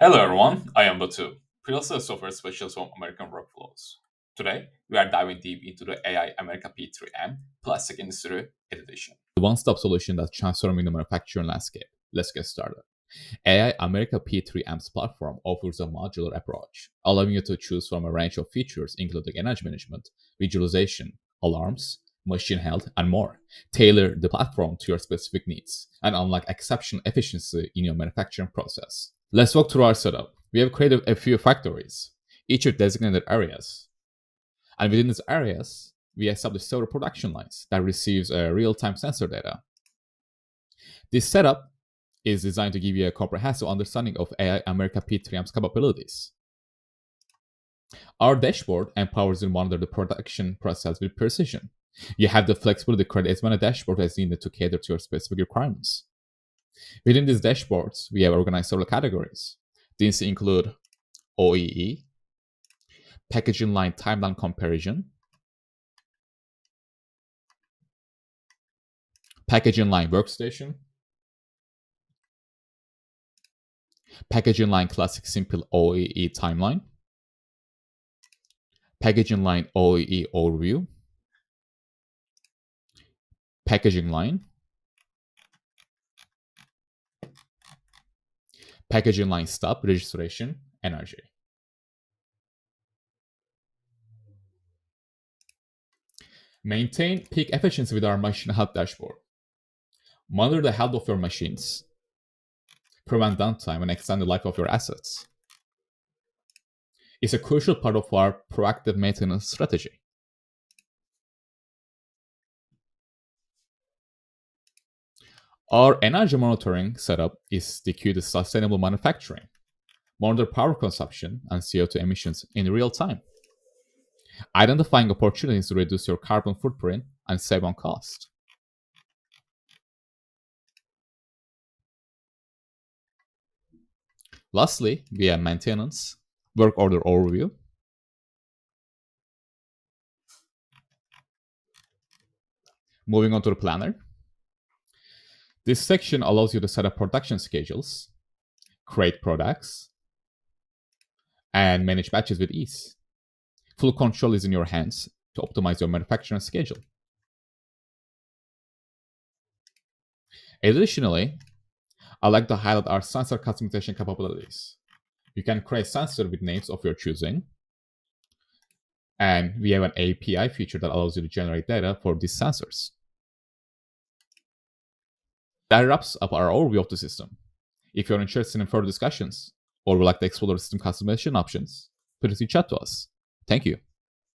Hello everyone, I am Batu, previously a software specialist from American Workflows. Today, we are diving deep into the AI America P3M Plastic Industry Edition. The one-stop solution that's transforming the manufacturing landscape. Let's get started. AI America P3M's platform offers a modular approach, allowing you to choose from a range of features including energy management, visualization, alarms, machine health, and more. Tailor the platform to your specific needs and unlock exceptional efficiency in your manufacturing process. Let's walk through our setup. We have created a few factories, each with designated areas. And within these areas, we establish several production lines that receives real-time sensor data. This setup is designed to give you a comprehensive understanding of AI America P3M's capabilities. Our dashboard empowers you to monitor the production process with precision. You have the flexibility to create as many dashboards as needed to cater to your specific requirements. Within these dashboards, we have organized several categories. These include OEE, packaging line timeline comparison, packaging line workstation, packaging line classic simple OEE timeline, packaging line OEE overview, packaging line, packaging line stop, registration, energy. Maintain peak efficiency with our machine health dashboard. Monitor the health of your machines. Prevent downtime and extend the life of your assets. It's a crucial part of our proactive maintenance strategy. Our energy monitoring setup is the key to sustainable manufacturing. Monitor power consumption and CO2 emissions in real time, identifying opportunities to reduce your carbon footprint and save on cost. Lastly, we have maintenance, work order overview, moving on to the planner. This section allows you to set up production schedules, create products, and manage batches with ease. Full control is in your hands to optimize your manufacturing schedule. Additionally, I'd like to highlight our sensor customization capabilities. You can create sensors with names of your choosing, and we have an API feature that allows you to generate data for these sensors. That wraps up our overview of the system. If you're interested in further discussions or would like to explore the system customization options, please reach out to us. Thank you.